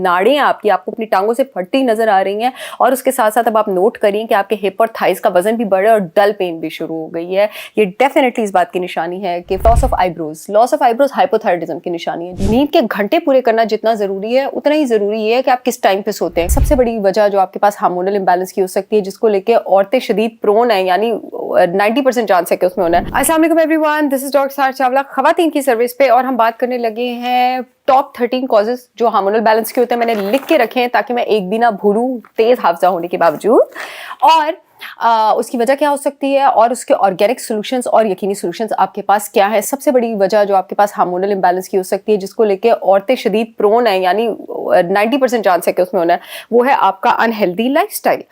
नाड़ें आपकी आपको अपनी टांगों से फटती नजर आ रही हैं, और उसके साथ साथ अब आप नोट करिए कि आपके हिप और थाइस का वजन भी बढ़ा और डल पेन भी शुरू हो गई है, ये डेफिनेटली इस बात की निशानी है कि लॉस ऑफ आईब्रोज हाइपोथायराइडिज्म की निशानी है। नींद के घंटे पूरे करना जितना जरूरी है उतना ही जरूरी ये है कि आप किस टाइम पे सोते हैं। सबसे बड़ी वजह जो आपके पास हार्मोनल इंबैलेंस की हो सकती है, जिसको लेके औरतें शदीद प्रोन है, यानी 90% चांस है कि उसमें होना है। अस्सलाम वालेकुम एवरीवन, दिस इज डॉक्टर सार चावला खवातीन की सर्विस पे, और हम बात करने लगे हैं टॉप 13 कॉजेज जो हार्मोनल बैलेंस के होते हैं। मैंने लिख के रखे हैं ताकि मैं एक भी ना भूलूं, तेज हाफजा होने के बावजूद। और उसकी वजह क्या हो सकती है और उसके ऑर्गेनिक सॉल्यूशंस और यकीनी सॉल्यूशंस आपके पास क्या है। सबसे बड़ी वजह जो आपके पास हार्मोनल इंबैलेंस की हो सकती है, जिसको लेके औरतें शदीद प्रोन है, यानी 90% चांस है कि उसमें होना है, वो है आपका अनहेल्दी लाइफस्टाइल।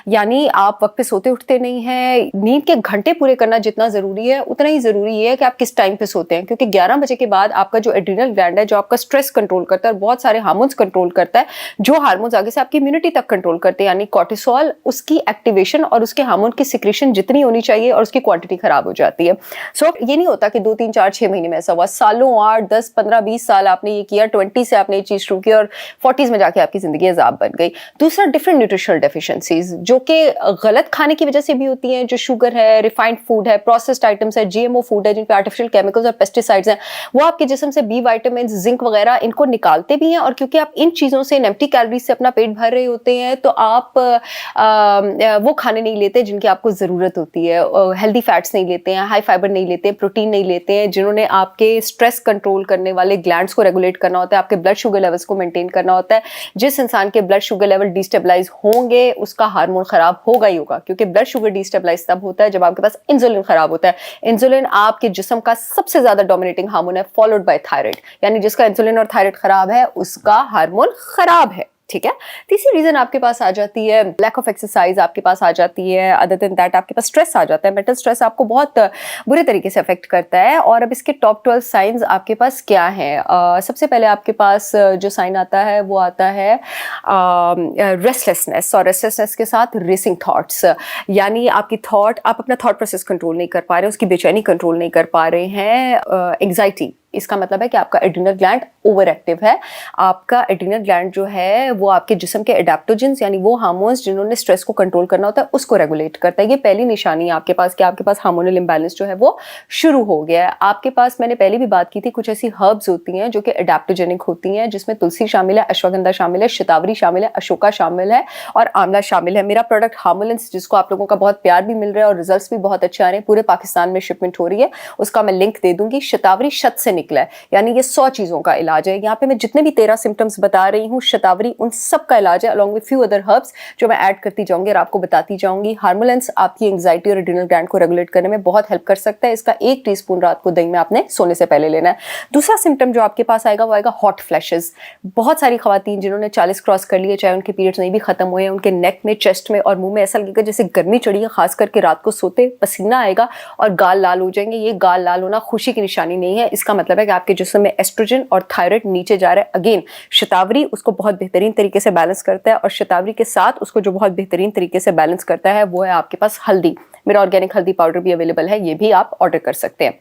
यानी आप वक्त पे सोते उठते नहीं हैं। नींद के घंटे पूरे करना जितना जरूरी है उतना ही जरूरी ये है कि आप किस टाइम पे सोते हैं, क्योंकि 11 बजे के बाद आपका जो एड्रिनल ग्लैंड है, जो आपका स्ट्रेस कंट्रोल करता है और बहुत सारे हार्मोन्स कंट्रोल करता है, जो हार्मोन्स आगे से आपकी इम्यूनिटी तक कंट्रोल करते हैं, यानी कॉर्टिसोल, उसकी एक्टिवेशन और उसके हार्मोन की सिक्रेशन जितनी होनी चाहिए और उसकी क्वांटिटी खराब हो जाती है। सो ये नहीं होता कि 2 3 4 6 महीने में ऐसा हुआ, सालों 8 10 15 20 साल आपने ये किया, 20 से आपने ये चीज शुरू की और 40s में जाके आपकी जिंदगी अजाब बन गई। दूसरा, डिफरेंट न्यूट्रिशनल डेफिशिएंसीज जो कि गलत खाने की वजह से भी होती हैं, जो शुगर है, रिफाइंड फूड है, प्रोसेस्ड आइटम्स है, जीएमओ फूड है, जिन पे आर्टिफिशियल केमिकल्स और पेस्टिसाइड्स हैं, वो आपके जिस्म से बी विटामिन, जिंक वगैरह इनको निकालते भी हैं। और क्योंकि आप इन चीजों से एम्प्टी कैलोरीज से अपना पेट भर रहे होते हैं, तो आप वो खाने नहीं लेते जिनकी आपको जरूरत होती है। हेल्दी फैट्स नहीं लेते हैं, हाई फाइबर नहीं लेते हैं, प्रोटीन नहीं लेते हैं, जिन्होंने आपके स्ट्रेस कंट्रोल करने वाले ग्लैंड्स को रेगुलेट करना होता है, आपके ब्लड शुगर लेवल्स को मेंटेन करना होता है। जिस इंसान के ब्लड शुगर लेवल डिस्टेबलाइज होंगे उसका हार्मोन खराब होगा ही होगा, क्योंकि ब्लड शुगर डिस्टेबलाइज तब होता है जब आपके पास इंसुलिन खराब होता है। इंसुलिन आपके जिस्म का सबसे ज्यादा डोमिनेटिंग हार्मोन है, फॉलोड बाय थायराइड, यानी जिसका इंसुलिन और थायराइड खराब है उसका हार्मोन खराब है। ठीक है। तीसरी रीजन आपके पास आ जाती है लैक ऑफ एक्सरसाइज, आपके पास आ जाती है। अदर देन दैट आपके पास स्ट्रेस आ जाता है, मेंटल स्ट्रेस आपको बहुत बुरे तरीके से अफेक्ट करता है। और अब इसके टॉप 12 साइंस आपके पास क्या है। सबसे पहले आपके पास जो साइन आता है वो आता है रेस्टलेसनेस, और रेस्टलेसनेस के साथ रेसिंग थॉट्स, यानी आपकी थॉट, आप अपना थॉट प्रोसेस कंट्रोल नहीं कर पा रहे, उसकी बेचैनी कंट्रोल नहीं कर पा रहे हैं। एंग्जाइटी, इसका मतलब है कि आपका एड्रिनल ग्लैंड ओवर एक्टिव है। आपका एड्रिनल ग्लैंड जो है वो आपके जिस्म के एडेप्टोजेंस, यानी वो हार्मोन्स जिन्होंने स्ट्रेस को कंट्रोल करना होता है, उसको रेगुलेट करता है। ये पहली निशानी है आपके पास कि आपके पास हार्मोनल इंबैलेंस जो है वो शुरू हो गया है। आपके पास, मैंने पहले भी बात की थी, कुछ ऐसी हर्ब्स होती हैं जो कि एडेप्टोजेनिक होती हैं, जिसमें तुलसी शामिल है, अश्वगंधा शामिल है, शतावरी शामिल है, अशोका शामिल है और आंवला शामिल है। मेरा प्रोडक्ट हार्मोलेंस, जिसको आप लोगों का बहुत प्यार भी मिल रहा है और रिजल्ट्स भी बहुत अच्छे आ रहे हैं, पूरे पाकिस्तान में शिपमेंट हो रही है, उसका मैं लिंक दे दूंगी। शतावरी शत से निकला है, यानी ये 100 चीजों का इलाज है। यहाँ पे मैं जितने भी 13 सिम्टम्स बता रही हूँ, शतावरी उन सब का इलाज है, along with few other herbs जो मैं ऐड करती जाऊंगी और आपको बताती जाऊंगी। हार्मोलेंस आपकी एंग्जाइटी और एड्रिनल ग्लैंड को रेगुलेट करने में बहुत हेल्प कर सकता है। इसका 1 टीस्पून रात को दही में आपने सोने से पहले लेना है। दूसरा सिम्टम जो आपके पास आएगा वो आएगा हॉट फ्लैशेस। बहुत सारी खवातीन जिन्होंने 40 क्रॉस कर लिए, चाहे उनके पीरियड्स नहीं भी खत्म हुए, उनके नेक में, चेस्ट में और मुंह में ऐसा लगेगा जैसे गर्मी चढ़ी है, खास करके रात को सोते पसीना आएगा और गाल लाल हो जाएंगे। ये गाल लाल होना खुशी की निशानी नहीं है, इसका मतलब है कि आपके जिस्म में एस्ट्रोजन और थायराइड नीचे जा रहा है। अगेन, शतावरी उसको बहुत बेहतरीन तरीके से बैलेंस करता है, और शतावरी के साथ उसको जो बहुत बेहतरीन तरीके से बैलेंस करता है वो है आपके पास हल्दी। मेरा ऑर्गेनिक हल्दी पाउडर भी अवेलेबल है, ये भी आप ऑर्डर कर सकते हैं।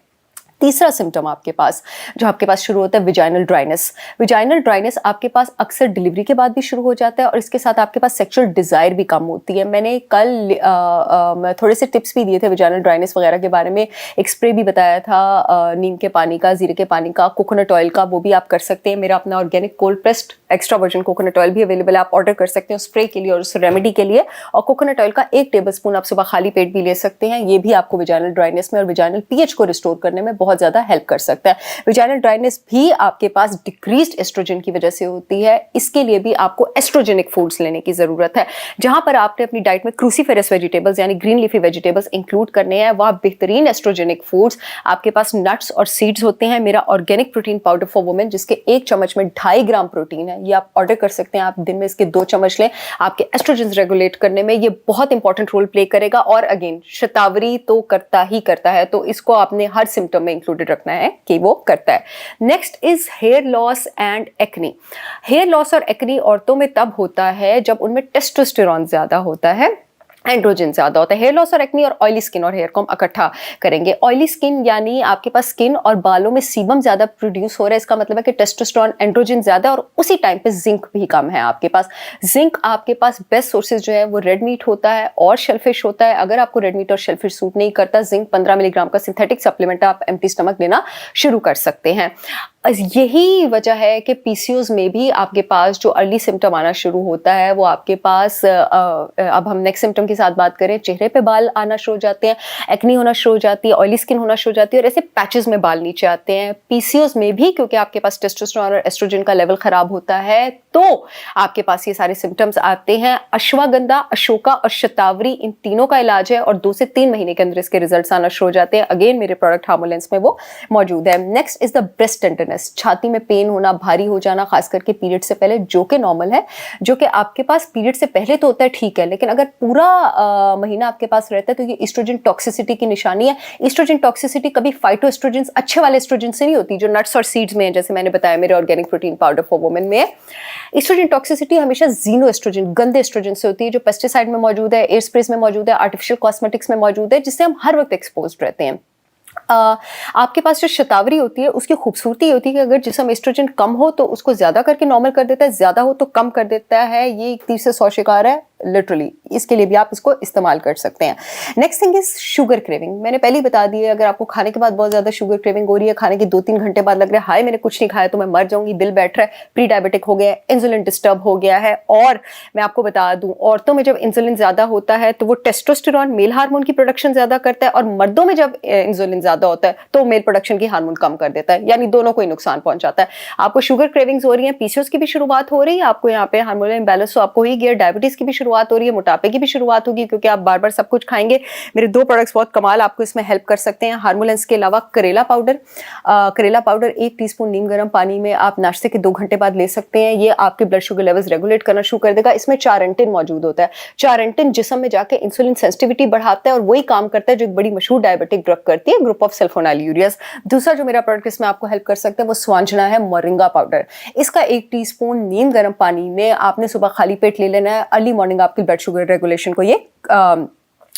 तीसरा सिम्टम आपके पास जो आपके पास शुरू होता है, विजाइनल ड्राइनेस। विजाइनल ड्राइनेस आपके पास अक्सर डिलीवरी के बाद भी शुरू हो जाता है, और इसके साथ आपके पास सेक्सुअल डिजायर भी कम होती है। मैंने कल थोड़े से टिप्स भी दिए थे विजाइनल ड्राइनेस वगैरह के बारे में। एक स्प्रे भी बताया था नीम के पानी का, जीरे के पानी का, कोकोनट ऑयल का, वो भी आप कर सकते हैं। मेरा अपना organic cold pressed extra virgin coconut oil भी अवेलेबल है, आप ऑर्डर कर सकते हैं स्प्रे के लिए और उस रेमेडी के लिए। और कोकोनट ऑयल का 1 टेबलस्पून आप सुबह खाली पेट भी ले सकते हैं। ये भी आपको विजाइनल ड्राइनेस में और विजाइनल पीएच को रिस्टोर करने में बहुत ज्यादा हेल्प कर सकता है। विजाइनल ड्राइनेस भी आपके पास डिक्रीज्ड एस्ट्रोजन की वजह से होती है। इसके लिए भी आपको एस्ट्रोजेनिक फूड्स लेने की जरूरत है। जहां पर आपने अपनी डाइट में क्रूसीफेरस वेजिटेबल्स यानी ग्रीन लीफी वेजिटेबल्स इंक्लूड करने हैं, वह बेहतरीन एस्ट्रोजेनिक फूड्स आपके पास नट्स और सीड्स होते हैं। मेरा organic protein powder for women, जिसके 1 चम्मच में 2.5 ग्राम प्रोटीन है, ये आप ऑर्डर कर सकते हैं। आप दिन में इसके 2 चम्मच लें, आपके एस्ट्रोजन रेगुलेट करने में ये बहुत इंपॉर्टेंट रोल प्ले करेगा। और अगेन, शतावरी तो करता ही करता है, तो इसको आपने हर सिम्टम में इंक्लूडेड रखना है कि वो करता है। Next is hair loss and acne. Hair loss और एक्नी औरतों में तब होता है जब उनमें टेस्टोस्टेरोन ज्यादा होता है। एंड्रोजन ज़्यादा होता है। हेयर लॉस और एक्ने और ऑयली स्किन और हेयर को हम इकट्ठा करेंगे। ऑयली स्किन यानी आपके पास स्किन और बालों में सीबम ज़्यादा प्रोड्यूस हो रहा है, इसका मतलब है कि टेस्टोस्टेरोन, एंड्रोजन ज़्यादा और उसी टाइम पे जिंक भी कम है आपके पास। जिंक आपके पास बेस्ट सोर्सेज जो है वो रेड मीट होता है और शेलफिश होता है। अगर आपको रेड मीट और शेलफिश सूट नहीं करता, जिंक 15 मिलीग्राम का सिंथेटिक सप्लीमेंट आप एम्प्टी स्टमक लेना शुरू कर सकते हैं। यही वजह है कि पीसीओज में भी आपके पास जो अर्ली सिम्टम आना शुरू होता है वो आपके पास अब हम नेक्स्ट सिम्टम के साथ बात करें, चेहरे पे बाल आना शुरू हो जाते हैं, एक्नी होना शुरू हो जाती है, ऑयली स्किन होना शुरू हो जाती है और ऐसे पैचेस में बाल नीचे आते हैं। पीसीओज में भी क्योंकि आपके पास टेस्टोस्टेरोन और एस्ट्रोजन का लेवल खराब होता है तो आपके पास ये सारे सिम्टम्स आते हैं। अश्वगंधा, अशोका और शतावरी, इन तीनों का इलाज है और 2 से 3 महीने के अंदर इसके रिजल्ट्स आना शुरू हो जाते हैं। अगेन मेरे प्रोडक्ट हार्मोलेंस में वो मौजूद है। Next is the breast tenderness, छाती में पेन होना, भारी हो जाना, खास करके पीरियड से पहले, जो कि नॉर्मल है, जो कि आपके पास पीरियड से पहले तो होता है, ठीक है, लेकिन अगर पूरा महीना आपके पास रहता है तो ये एस्ट्रोजन टॉक्सिसिटी की निशानी है। एस्ट्रोजन टॉक्सिसिटी कभी फाइटोएस्ट्रोजेंस, अच्छे वाले एस्ट्रोजन से नहीं होती जो नट्स और सीड्स में है, जैसे मैंने बताया मेरे organic protein powder for women में है। एस्ट्रोजन टॉक्सिसिटी हमेशा जीनो एस्ट्रोजन, गंदे एस्ट्रोजन से होती है, जो पेस्टिसाइड में मौजूद है, एयर स्प्रेस में मौजूद है, आर्टिफिशियल कॉस्मेटिक्स में मौजूद है, जिससे हम हर वक्त एक्सपोज्ड रहते हैं। आपके पास जो शतावरी होती है उसकी खूबसूरती होती है कि अगर जिसम एस्ट्रोजन कम हो तो उसको ज्यादा करके नॉर्मल कर देता है, ज्यादा हो तो कम कर देता है। ये एक 30 से 100 शिकार है लिटरली, इसके लिए भी आप इसको इस्तेमाल कर सकते हैं। Next thing is sugar craving. मैंने पहले ही बता दिया, अगर आपको खाने के बाद बहुत ज्यादा शुगर क्रेविंग हो रही है, खाने के 2-3 घंटे बाद लग रहा है हाय मैंने कुछ नहीं खाया तो मैं मर जाऊंगी, दिल बैठ रहा है, प्री डायबिटिक हो गया है, इंसुलिन डिस्टर्ब हो गया है। और मैं आपको बता दूं, औरतों में जब इंसुलिन ज्यादा होता है तो वो टेस्टोस्टेरोन, मेल हार्मोन की प्रोडक्शन ज्यादा करता है, और मर्दों में जब इंसुलिन ज्यादा होता है तो मेल प्रोडक्शन की हार्मोन कम कर देता है, यानी दोनों को ही नुकसान पहुंचाता है। आपको शुगर क्रेविंग्स हो रही है, पीसीओएस की भी शुरुआत हो रही है, आपको यहाँ पे हार्मोनल इंबैलेंस तो आपको ही गया, डायबिटीज की भी शुरुआत हो रही है, मोटापे की भी शुरुआत होगी क्योंकि आप बार बार सब कुछ खाएंगे। मेरे 2 प्रोडक्ट्स बहुत कमाल आपको इसमें हेल्प कर सकते हैं। हार्मोलेंस के अलावा करेला पाउडर, करेला पाउडर 1 टीस्पून नीम गर्म पानी में आप नाश्ते के 2 घंटे बाद ले सकते हैं। ये आपके ब्लड शुगर लेवल्स रेगुलेट करना शुरू कर देगा। इसमें चारेंटिन मौजूद होता है। चारेंटिन जिस्म में जाके इंसुलिन सेंसिटिविटी बढ़ाता है और वही काम करता है जो एक बड़ी मशहूर डायबिटिक ड्रग करती है, ग्रुप ऑफ सल्फोनाइलयूरियाज। दूसरा जो मेरा प्रोडक्ट इसमें आपको हेल्प कर सकता है वो स्वांजना है, मोरिंगा पाउडर। इसका 1 टीस्पून नीम गर्म पानी में आपने सुबह खाली पेट ले लेना है। अर्ली मॉर्निंग आपकी ब्लड शुगर रेगुलेशन को ये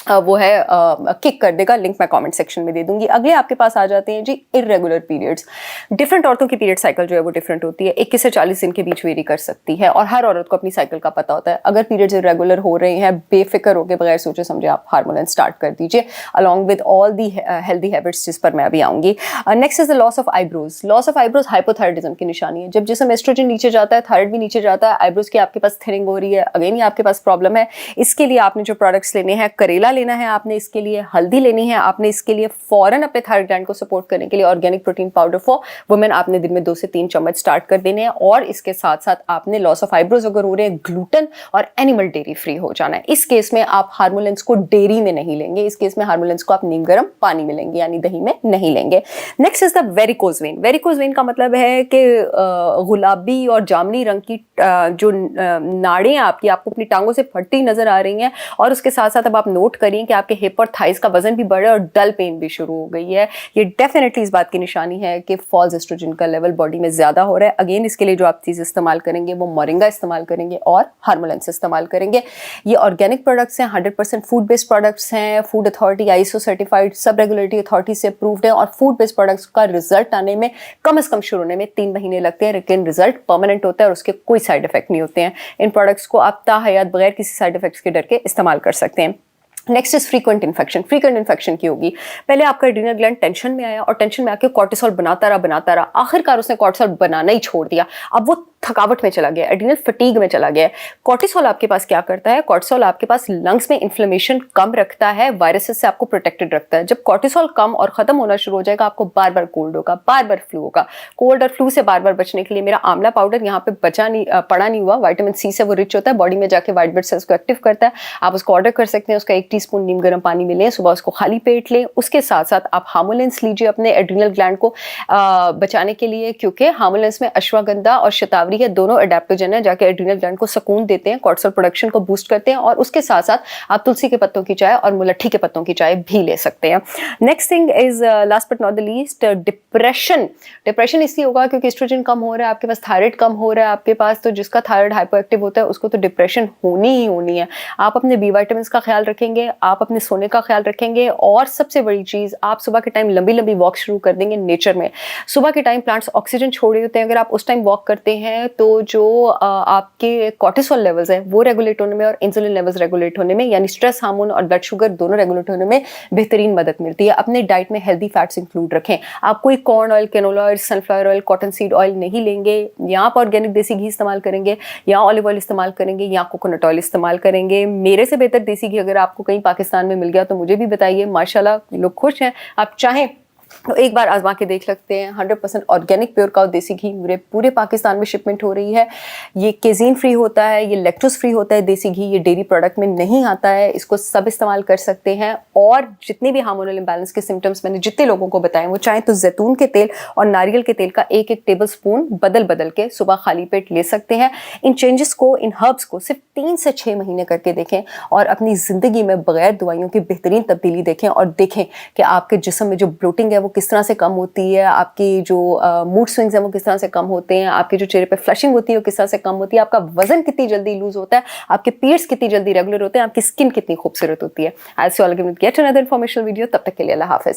वो है किक कर देगा। लिंक मैं कमेंट सेक्शन में दे दूंगी। अगले आपके पास आ जाते हैं जी इरेगुलर पीरियड्स। डिफरेंट औरतों की पीरियड साइकिल जो है वो डिफरेंट होती है, 21 से 40 दिन के बीच वेरी कर सकती है और हर औरत को अपनी साइकिल का पता होता है। अगर पीरियड्स इरेगुलर हो रहे हैं, बेफिक्र होकर बगैर सोचे समझे आप हार्मोन स्टार्ट कर दीजिए along with all the healthy habits जिस पर मैं अभी आऊंगी। Next is the loss of eyebrows. Loss of eyebrows hypothyroidism की निशानी है। जब जिसम एस्ट्रोजन नीचे जाता है, थायराइड भी नीचे जाता है, आईब्रोज की आपके पास थिनिंग हो रही है, अगेन ये आपके पास प्रॉब्लम है। इसके लिए आपने जो प्रोडक्ट्स लेने हैं, करेला लेना है आपने, इसके लिए हल्दी लेनी है आपने, इसके लिए फौरन अपने थायराइड ग्लैंड को सपोर्ट करने के लिए organic protein powder for women आपने दिन में 2 से 3 चम्मच स्टार्ट कर देने हैं। और इसके साथ साथ आपने लॉस ऑफ आईब्रोज अगर हो रहे हैं, ग्लूटेन और एनिमल डेयरी फ्री हो जाना है। इस केस में आप हार्मोलेंस को डेयरी में नहीं लेंगे, इस केस में हार्मोलेंस को आप नीम गर्म पानी में लेंगे, यानी दही में नहीं लेंगे। Next is the varicose vein. Varicose vein का मतलब है कि गुलाबी और जामनी रंग की जो नाड़ें आपकी आपको अपनी टांगों से फटती नजर आ रही हैं, और उसके साथ साथ अब आप नोट करिए कि आपके हिप और थाइस का वजन भी बढ़ा और डल पेन भी शुरू हो गई है। ये डेफिनेटली इस बात की निशानी है कि फॉल्स एस्ट्रोजन का लेवल बॉडी में ज्यादा हो रहा है। अगेन इसके लिए जो आप चीज इस्तेमाल करेंगे वो मोरिंगा इस्तेमाल करेंगे और हार्मोलेंस इस्तेमाल करेंगे। ये ऑर्गेनिक प्रोडक्ट्स हैं, 100% फूड बेस्ड प्रोडक्ट्स हैं, फूड अथॉरिटी आईएसओ सर्टिफाइड, सब रेगुलेटरी अथॉरिटी से अप्रूव्ड है, और फूड बेस्ड प्रोडक्ट्स का रिजल्ट आने में कम से कम शुरू होने में 3 महीने लगते हैं, लेकिन रिजल्ट परमानेंट होता है और उसके कोई साइड इफेक्ट नहीं होते हैं। इन प्रोडक्ट्स को आप ताहयात बगैर किसी साइड इफेक्ट्स के डर के इस्तेमाल कर सकते हैं। Next is frequent infection. Frequent infection की होगी, पहले आपका एड्रीनल ग्लैंड टेंशन में आया और टेंशन में आके कॉर्टिसोल बनाता रहा, आखिरकार उसने कॉर्टिसोल बनाना ही छोड़ दिया, अब वो थकावट में चला गया, एड्रीनल फटीग में चला गया। कॉर्टिसोल आपके पास क्या करता है? कॉर्टिसोल आपके पास लंग्स में इन्फ्लेमेशन कम रखता है, वायरसेस से आपको प्रोटेक्टेड रखता है। जब कॉर्टिसोल कम और खत्म होना शुरू हो जाएगा, आपको बार बार कोल्ड होगा, बार बार फ्लू होगा। कोल्ड और फ्लू से बार बार बचने के लिए मेरा आंवला पाउडर यहाँ पे पड़ा नहीं हुआ, विटामिन सी से वो रिच होता है, बॉडी में जाके व्हाइट ब्लड सेल्स को एक्टिव करता है। आप उसको ऑर्डर कर सकते हैं, उसका 1 टीस्पून नीम गर्म पानी में लें, सुबह उसको खाली पेट लें। उसके साथ साथ आप हार्मोलेंस लीजिए अपने एड्रीनल ग्लैंड को बचाने के लिए, क्योंकि हार्मोलेंस में अश्वगंधा और शतावरी गितावरी है, दोनों एडेप्टोजन है, जाके एड्रिनल ग्लैंड को सुकून देते हैं, कॉर्टिसोल प्रोडक्शन को बूस्ट करते हैं, और उसके साथ साथ आप तुलसी के पत्तों की चाय और मुलट्ठी के पत्तों की चाय भी ले सकते हैं। Next thing is last but not the least, depression इसलिए होगा क्योंकि एस्ट्रोजन कम हो रहा है आपके पास, थायराइड कम हो रहा है आपके पास, तो जिसका थायराइड हाइपोएक्टिव होता है उसको तो डिप्रेशन होनी ही होनी है। आप अपने बी विटामिन का ख्याल रखेंगे, आप अपने सोने का ख्याल रखेंगे, और सबसे बड़ी चीज आप सुबह के टाइम लंबी लंबी वॉक शुरू कर देंगे नेचर में। सुबह के टाइम प्लांट्स ऑक्सीजन छोड़ रहे होते हैं, अगर आप उस टाइम वॉक करते हैं तो जो आपके कॉर्टिसोल लेवल्स है वो रेगुलेट होने में और इंसुलिन लेवल्स रेगुलेट होने में, यानी स्ट्रेस हार्मोन और ब्लड शुगर दोनों रेगुलेट होने में बेहतरीन मदद मिलती है। अपने डाइट में हेल्दी फैट्स इंक्लूड रखें। आप कोई corn oil, canola oil, sunflower oil, cottonseed oil नहीं लेंगे, या आप ऑर्गेनिक देसी घी इस्तेमाल करेंगे, या ऑलिव ऑयल इस्तेमाल करेंगे, या कोकोनट ऑयल इस्तेमाल करेंगे। मेरे से बेहतर देसी घी अगर आपको कहीं पाकिस्तान में मिल गया तो मुझे भी बताइए, माशाल्लाह लोग खुश हैं। आप चाहें तो एक बार आजमा के देख सकते हैं। 100% ऑर्गेनिक प्योर काउ देसी घी पूरे पाकिस्तान में शिपमेंट हो रही है। ये केजीन फ्री होता है, ये लैक्टोज फ्री होता है देसी घी, ये डेयरी प्रोडक्ट में नहीं आता है। इसको सब इस्तेमाल कर सकते हैं, और जितने भी हार्मोनल इम्बैलेंस के सिम्टम्स मैंने जितने लोगों को बताए, वो चाहें तो जैतून के तेल और नारियल के तेल का एक एक टेबल स्पून बदल बदल के सुबह खाली पेट ले सकते हैं। इन चेंजेस को, इन हर्ब्स को सिर्फ 3 से 6 महीने करके देखें, और अपनी ज़िंदगी में बगैर दवाइयों की बेहतरीन तब्दीली देखें, और देखें कि आपके जिस्म में जो ब्लोटिंग है वो किस तरह से कम होती है, आपकी जो मूड स्विंग्स हैं वो किस तरह से कम होते हैं, आपके जो चेहरे पे फ्लशिंग होती है वो किस तरह से कम होती है, आपका वजन कितनी जल्दी लूज होता है, आपके पीरियड्स कितनी जल्दी रेगुलर होते हैं, आपकी स्किन कितनी खूबसूरत होती है। I see all again with get another informational video. तब तक के लिए अल्लाह हाफिज।